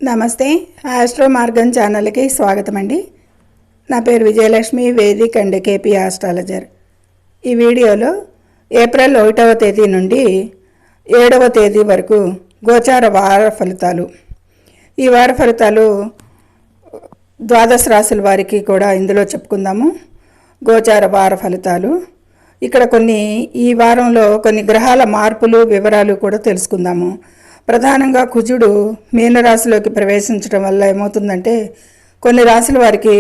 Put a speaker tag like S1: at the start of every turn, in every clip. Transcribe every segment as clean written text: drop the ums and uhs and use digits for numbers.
S1: నమస్తే. ఆస్ట్రో మార్గం ఛానల్కి స్వాగతం అండి. నా పేరు Vijayalakshmi, Vedic and KP astrologer. ఈ వీడియోలో ఏప్రిల్ 1వ తేదీ నుండి 7వ తేదీ వరకు గోచార వార ఫలితాలు, ఈ వార ఫలితాలు ద్వాదశ రాశుల వారికి కూడా ఇందులో చెప్పుకుందాము. గోచార వార ఫలితాలు ఇక్కడ ఈ వారంలో కొన్ని గ్రహాల మార్పులు వివరాలు కూడా తెలుసుకుందాము. ప్రధానంగా కుజుడు మీనరాశిలోకి ప్రవేశించడం వల్ల ఏమవుతుందంటే కొన్ని రాశుల వారికి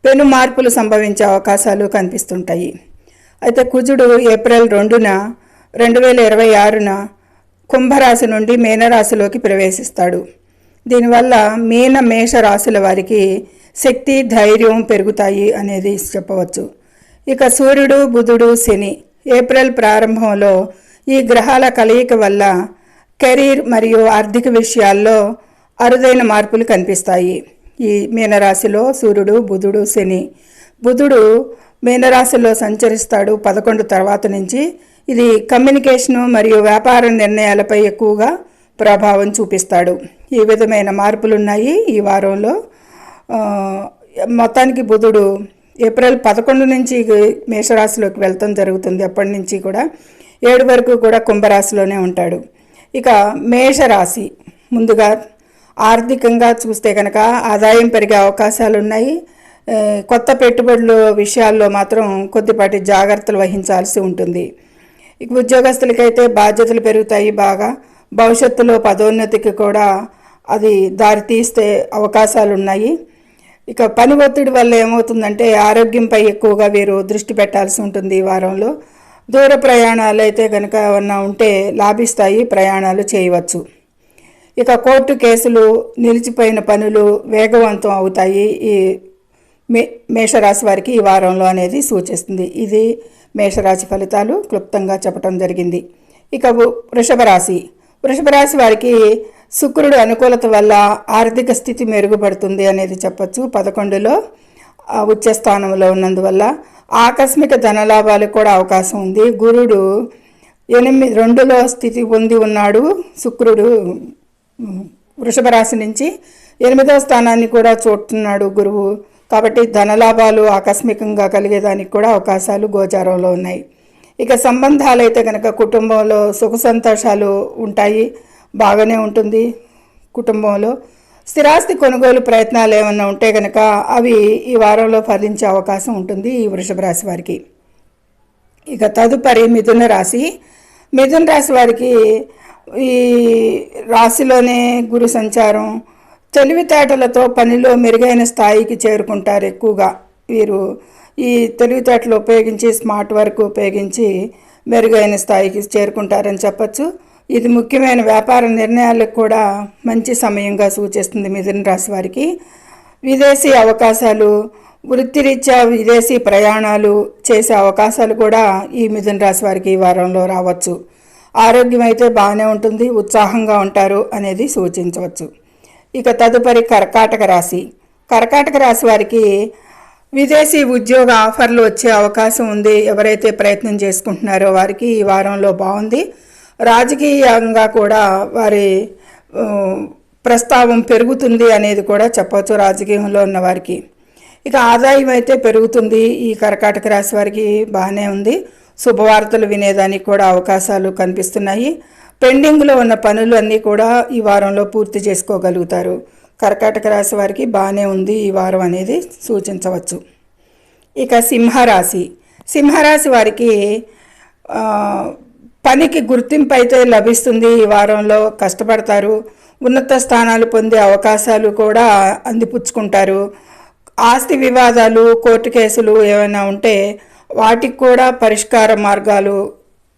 S1: పెను మార్పులు సంభవించే అవకాశాలు కనిపిస్తుంటాయి. అయితే కుజుడు ఏప్రిల్ 2న 2026న కుంభరాశి నుండి మీనరాశిలోకి ప్రవేశిస్తాడు. దీనివల్ల మేష రాశుల వారికి శక్తి, ధైర్యం పెరుగుతాయి అనేది చెప్పవచ్చు. ఇక సూర్యుడు, బుధుడు, శని ఏప్రిల్ ప్రారంభంలో ఈ గ్రహాల కలయిక వల్ల కెరీర్ మరియు ఆర్థిక విషయాల్లో అరుదైన మార్పులు కనిపిస్తాయి. ఈ మీనరాశిలో సూర్యుడు, బుధుడు, శని. బుధుడు మీనరాశిలో సంచరిస్తాడు 11 తర్వాత నుంచి. ఇది కమ్యూనికేషను మరియు వ్యాపార నిర్ణయాలపై ఎక్కువగా ప్రభావం చూపిస్తాడు. ఈ విధమైన మార్పులు ఉన్నాయి ఈ వారంలో. మొత్తానికి బుధుడు ఏప్రిల్ 11 నుంచి మేషరాశిలోకి వెళ్తాం జరుగుతుంది. అప్పటి నుంచి కూడా 7 వరకు కూడా కుంభరాశిలోనే ఉంటాడు. ఇక మేషరాశి ముందుగా ఆర్థికంగా చూస్తే కనుక ఆదాయం పెరిగే అవకాశాలు ఉన్నాయి. కొత్త పెట్టుబడుల విషయాల్లో మాత్రం కొద్దిపాటి జాగ్రత్తలు వహించాల్సి ఉంటుంది. ఇక ఉద్యోగస్తులకైతే బాధ్యతలు పెరుగుతాయి బాగా. భవిష్యత్తులో పదోన్నతికి కూడా అది దారితీస్తే అవకాశాలు ఉన్నాయి. ఇక పని ఒత్తిడి వల్ల ఏమవుతుందంటే ఆరోగ్యంపై ఎక్కువగా వీరు దృష్టి పెట్టాల్సి ఉంటుంది ఈ వారంలో. దూర ప్రయాణాలు అయితే కనుక ఏమన్నా ఉంటే లాభిస్తాయి, ప్రయాణాలు చేయవచ్చు. ఇక కోర్టు కేసులు, నిలిచిపోయిన పనులు వేగవంతం అవుతాయి ఈ మేషరాశి వారికి ఈ వారంలో అనేది సూచిస్తుంది. ఇది మేషరాశి ఫలితాలు క్లుప్తంగా చెప్పడం జరిగింది. ఇక వృషభ రాశి వారికి శుక్రుడు అనుకూలత వల్ల ఆర్థిక స్థితి మెరుగుపడుతుంది అనేది చెప్పచ్చు. 11లో ఉచ్చ స్థానంలో ఉన్నందువల్ల ఆకస్మిక ధనలాభాలకు కూడా అవకాశం ఉంది. గురుడు 2లో స్థితి పొంది ఉన్నాడు. శుక్రుడు వృషభ రాశి నుంచి 8వ స్థానాన్ని కూడా చూస్తున్నాడు గురువు. కాబట్టి ధనలాభాలు ఆకస్మికంగా కలిగేదానికి కూడా అవకాశాలు గోచారంలో ఉన్నాయి. ఇక సంబంధాలు అయితే కనుక కుటుంబంలో సుఖ సంతోషాలు ఉంటాయి, బాగానే ఉంటుంది కుటుంబంలో. స్థిరాస్తి కొనుగోలు ప్రయత్నాలు ఏమన్నా ఉంటే కనుక అవి ఈ వారంలో ఫలించే అవకాశం ఉంటుంది ఈ వృషభ రాశి వారికి. ఇక తదుపరి మిథున రాశి వారికి ఈ రాశిలోనే గురు సంచారం. తెలివితేటలతో పనిలో మెరుగైన స్థాయికి చేరుకుంటారు ఎక్కువగా వీరు. ఈ తెలివితేటలు ఉపయోగించి, స్మార్ట్ వర్క్ ఉపయోగించి మెరుగైన స్థాయికి చేరుకుంటారని చెప్పచ్చు. ఇది ముఖ్యమైన వ్యాపార నిర్ణయాలకు కూడా మంచి సమయంగా సూచిస్తుంది మిథున రాశి వారికి. విదేశీ అవకాశాలు, వృత్తిరీత్యా విదేశీ ప్రయాణాలు చేసే అవకాశాలు కూడా ఈ మిథున రాశి వారికి ఈ వారంలో రావచ్చు. ఆరోగ్యం అయితే బాగానే ఉంటుంది, ఉత్సాహంగా ఉంటారు అనేది సూచించవచ్చు. ఇక తదుపరి కర్కాటక రాశి వారికి విదేశీ ఉద్యోగ ఆఫర్లు వచ్చే అవకాశం ఉంది. ఎవరైతే ప్రయత్నం చేసుకుంటున్నారో వారికి ఈ వారంలో బాగుంది. రాజకీయంగా కూడా వారి ప్రస్తావం పెరుగుతుంది అనేది కూడా చెప్పవచ్చు రాజకీయంలో ఉన్న వారికి. ఇక ఆదాయం అయితే పెరుగుతుంది ఈ కర్కాటక రాశి వారికి, బాగానే ఉంది. శుభవార్తలు వినేదానికి కూడా అవకాశాలు కనిపిస్తున్నాయి. పెండింగ్లో ఉన్న పనులు అన్నీ కూడా ఈ వారంలో పూర్తి చేసుకోగలుగుతారు. కర్కాటక రాశి వారికి బాగానే ఉంది ఈ వారం అనేది సూచించవచ్చు. ఇక సింహరాశి వారికి పనికి గుర్తింపు అయితే లభిస్తుంది ఈ వారంలో. కష్టపడతారు, ఉన్నత స్థానాలు పొందే అవకాశాలు కూడా అందిపుచ్చుకుంటారు. ఆస్తి వివాదాలు, కోర్టు కేసులు ఏమైనా ఉంటే వాటికి కూడా పరిష్కార మార్గాలు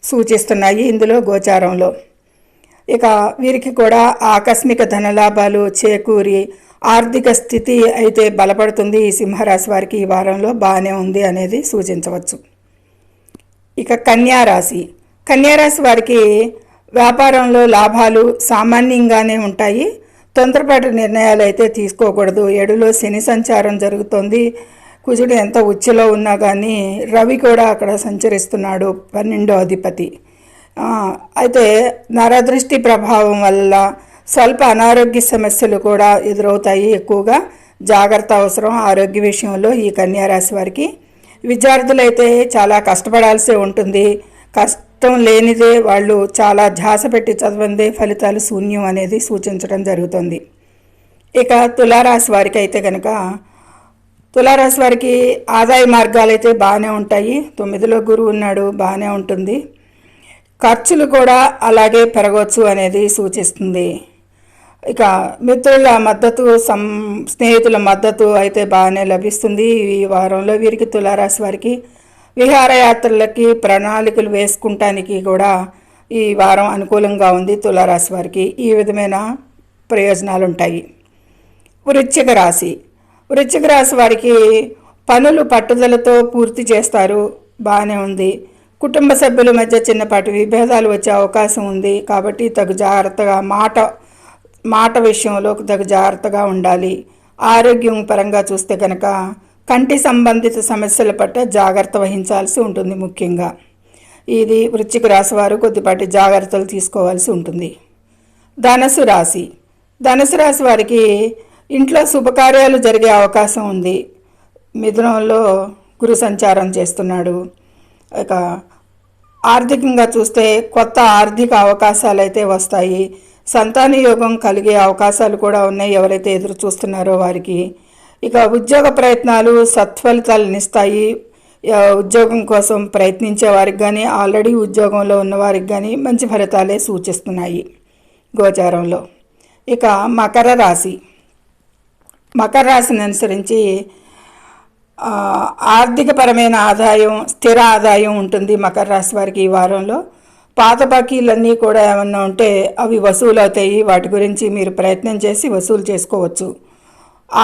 S1: సూచిస్తున్నాయి ఇందులో గోచారంలో. ఇక వీరికి కూడా ఆకస్మిక ధనలాభాలు చేకూరి ఆర్థిక స్థితి అయితే బలపడుతుంది. ఈ సింహరాశి వారికి ఈ వారంలో బాగానే ఉంది అనేది సూచించవచ్చు. ఇక కన్యారాశి వారికి వ్యాపారంలో లాభాలు సామాన్యంగానే ఉంటాయి. తొందరపాటు నిర్ణయాలు అయితే తీసుకోకూడదు. 7లో శని సంచారం జరుగుతోంది. కుజుడు ఎంత ఉచ్చులో ఉన్నా కానీ రవి కూడా అక్కడ సంచరిస్తున్నాడు, 12వ అధిపతి. అయితే నరదృష్టి ప్రభావం వల్ల స్వల్ప అనారోగ్య సమస్యలు కూడా ఎదురవుతాయి. ఎక్కువగా జాగ్రత్త అవసరం ఆరోగ్య విషయంలో ఈ కన్యా రాశి వారికి. విద్యార్థులైతే చాలా కష్టపడాల్సి ఉంటుంది. కష్టం లేనిదే వాళ్ళు చాలా ధ్యాస పెట్టి చదవందే ఫలితాలు శూన్యం అనేది సూచించడం జరుగుతుంది. ఇక తులారాశి వారికి అయితే కనుక తులారాశి వారికి ఆదాయ మార్గాలు అయితే బాగానే ఉంటాయి. 9లో గురువు ఉన్నాడు, బాగానే ఉంటుంది. ఖర్చులు కూడా అలాగే పెరగవచ్చు అనేది సూచిస్తుంది. ఇక మిత్రుల మద్దతు స్నేహితుల మద్దతు అయితే బాగానే లభిస్తుంది. ఈ వారంలో వీరికి తులారాశి వారికి విహారయాత్రలకి ప్రణాళికలు వేసుకుంటానికి కూడా ఈ వారం అనుకూలంగా ఉంది. తులారాశి వారికి ఈ విధమైన ప్రయోజనాలు ఉంటాయి. వృశ్చిక రాశి వారికి పనులు పట్టుదలతో పూర్తి చేస్తారు, బాగానే ఉంది. కుటుంబ సభ్యుల మధ్య చిన్నపాటి విభేదాలు వచ్చే అవకాశం ఉంది. కాబట్టి తగు జాగ్రత్తగా మాట విషయంలో తగు జాగ్రత్తగా ఉండాలి. ఆరోగ్యం పరంగా చూస్తే కనుక కంటి సంబంధిత సమస్యల పట్ల జాగ్రత్త వహించాల్సి ఉంటుంది. ముఖ్యంగా ఇది వృశ్చిక రాశి వారు కొద్దిపాటి జాగ్రత్తలు తీసుకోవాల్సి ఉంటుంది. ధనుసు రాశి వారికి ఇంట్లో శుభకార్యాలు జరిగే అవకాశం ఉంది. మిథునంలో గురు సంచారం చేస్తున్నాడు. ఇక ఆర్థికంగా చూస్తే కొత్త ఆర్థిక అవకాశాలు అయితే వస్తాయి. సంతాన యోగం కలిగే అవకాశాలు కూడా ఉన్నాయి ఎవరైతే ఎదురు చూస్తున్నారో వారికి. ఇక ఉద్యోగ ప్రయత్నాలు సత్ఫలితాలనిస్తాయి. ఉద్యోగం కోసం ప్రయత్నించే వారికి కానీ ఆల్రెడీ ఉద్యోగంలో ఉన్నవారికి కానీ మంచి ఫలితాలే సూచిస్తున్నాయి గోచారంలో. ఇక మకర రాశిని అనుసరించి ఆర్థికపరమైన ఆదాయం, స్థిర ఆదాయం ఉంటుంది మకర రాశి వారికి ఈ వారంలో. పాత బాకీలన్నీ కూడా ఏమన్నా ఉంటే అవి వసూలు అవుతాయి. వాటి గురించి మీరు ప్రయత్నం చేసి వసూలు చేసుకోవచ్చు.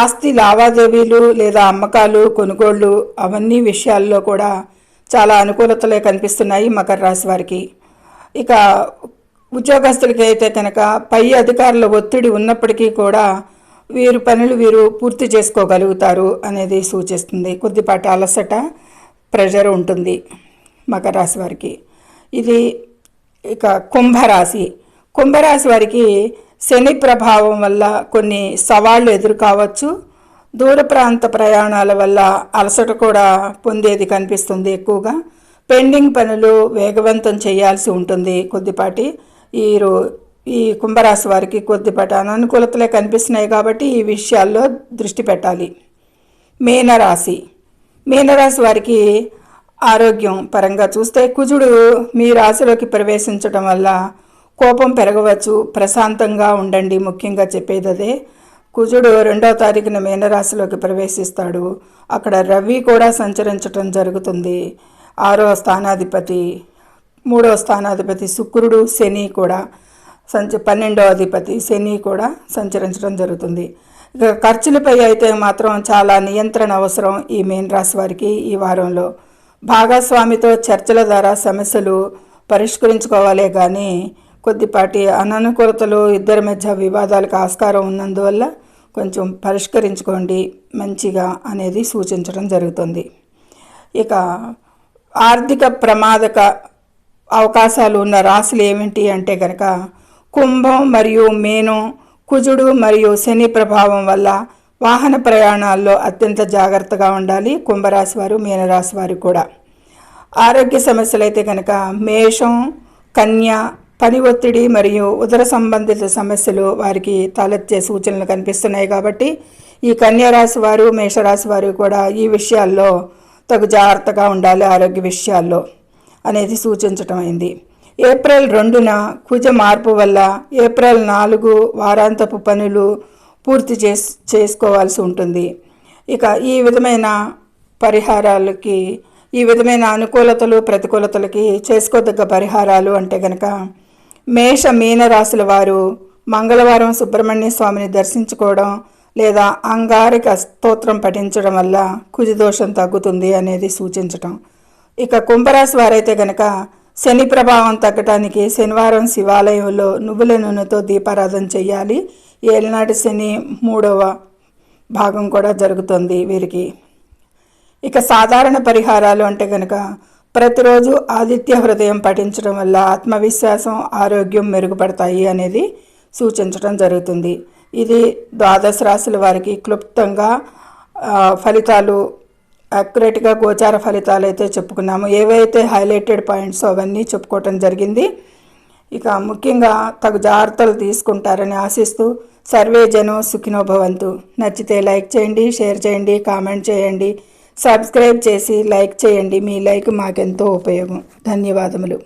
S1: ఆస్తి లావాదేవీలు లేదా అమ్మకాలు, కొనుగోళ్ళు అవన్నీ విషయాల్లో కూడా చాలా అనుకూలతలే కనిపిస్తున్నాయి మకర రాశి వారికి. ఇక ఉద్యోగస్తులకి అయితే కనుక పై అధికారుల ఒత్తిడి ఉన్నప్పటికీ కూడా వీరు పూర్తి చేసుకోగలుగుతారు అనేది సూచిస్తుంది. కొద్దిపాటి అలసట, ప్రెషర్ ఉంటుంది మకర రాశి వారికి. ఇది ఇక కుంభరాశి వారికి శని ప్రభావం వల్ల కొన్ని సవాళ్లు ఎదురు కావచ్చు. దూర ప్రాంత ప్రయాణాల వల్ల అలసట కూడా పొందేది కనిపిస్తుంది. ఎక్కువగా పెండింగ్ పనులు వేగవంతం చేయాల్సి ఉంటుంది. కొద్దిపాటి ఈ కుంభరాశి వారికి కొద్దిపాటి అననుకూలతలే కనిపిస్తున్నాయి కాబట్టి ఈ విషయాల్లో దృష్టి పెట్టాలి. మీనరాశి వారికి ఆరోగ్యం పరంగా చూస్తే కుజుడు మీ రాశిలోకి ప్రవేశించడం వల్ల కోపం పెరగవచ్చు. ప్రశాంతంగా ఉండండి, ముఖ్యంగా చెప్పేది అదే. కుజుడు 2వ తారీఖున మీనరాశిలోకి ప్రవేశిస్తాడు. అక్కడ రవి కూడా సంచరించడం జరుగుతుంది. 6వ స్థానాధిపతి, 3వ స్థానాధిపతి శుక్రుడు, శని కూడా 12వ అధిపతి శని కూడా సంచరించడం జరుగుతుంది. ఇక ఖర్చులపై అయితే మాత్రం చాలా నియంత్రణ అవసరం ఈ మీనరాశి వారికి ఈ వారంలో. భాగస్వామితో చర్చల ద్వారా సమస్యలు పరిష్కరించుకోవాలే కానీ కొద్దిపాటి అననుకూలతలు, ఇద్దరి మధ్య వివాదాలకు ఆస్కారం ఉన్నందువల్ల కొంచెం పరిష్కరించుకోండి మంచిగా అనేది సూచించడం జరుగుతుంది. ఇక ఆర్థిక ప్రమాదక అవకాశాలు ఉన్న రాశులు ఏమిటి అంటే కనుక కుంభం మరియు మీనం. కుజుడు మరియు శని ప్రభావం వల్ల వాహన ప్రయాణాల్లో అత్యంత జాగ్రత్తగా ఉండాలి కుంభరాశి వారు, మీనరాశి వారు కూడా. ఆరోగ్య సమస్యలు అయితే కనుక మేషం, కన్య, పని ఒత్తిడి మరియు ఉదర సంబంధిత సమస్యలు వారికి తలెత్తే సూచనలు కనిపిస్తున్నాయి. కాబట్టి ఈ కన్యారాశి వారు, మేషరాశి వారు కూడా ఈ విషయాల్లో తగు జాగ్రత్తగా ఉండాలి ఆరోగ్య విషయాల్లో అనేది సూచించటం అయింది. ఏప్రిల్ 2న కుజ మార్పు వల్ల ఏప్రిల్ 4 వారాంతపు పనులు పూర్తి చేసుకోవాల్సి ఉంటుంది. ఇక ఈ విధమైన పరిహారాలకి, ఈ విధమైన అనుకూలతలు ప్రతికూలతలకి చేసుకోదగ్గ పరిహారాలు అంటే కనుక మీన రాశుల వారు మంగళవారం సుబ్రహ్మణ్య స్వామిని దర్శించుకోవడం లేదా అంగారిక స్తోత్రం పఠించడం వల్ల కుజదోషం తగ్గుతుంది అనేది సూచించటం. ఇక కుంభరాశి వారైతే కనుక శని ప్రభావం తగ్గటానికి శనివారం శివాలయంలో నువ్వుల నూనెతో దీపారాధన చేయాలి. ఏలినాటి శని 3వ భాగం కూడా జరుగుతుంది వీరికి. ఇక సాధారణ పరిహారాలు అంటే కనుక ప్రతిరోజు ఆదిత్య హృదయం పఠించడం వల్ల ఆత్మవిశ్వాసం, ఆరోగ్యం మెరుగుపడతాయి అనేది సూచించడం జరుగుతుంది. ఇది ద్వాదశ రాశుల వారికి క్లుప్తంగా ఫలితాలు అక్యురేట్గా గోచార ఫలితాలు అయితే చెప్పుకున్నాము. ఏవైతే హైలైటెడ్ పాయింట్స్ అవన్నీ చెప్పుకోవటం జరిగింది. ఇక ముఖ్యంగా తగు జాగ్రత్తలు తీసుకుంటారని ఆశిస్తూ సర్వే జనం సుఖినో భవంతు. నచ్చితే లైక్ చేయండి, షేర్ చేయండి, కామెంట్ చేయండి, సబ్స్క్రైబ్ చేసి లైక్ చేయండి. మీ లైక్ మాకెంతో ఉపయోగం. ధన్యవాదములు.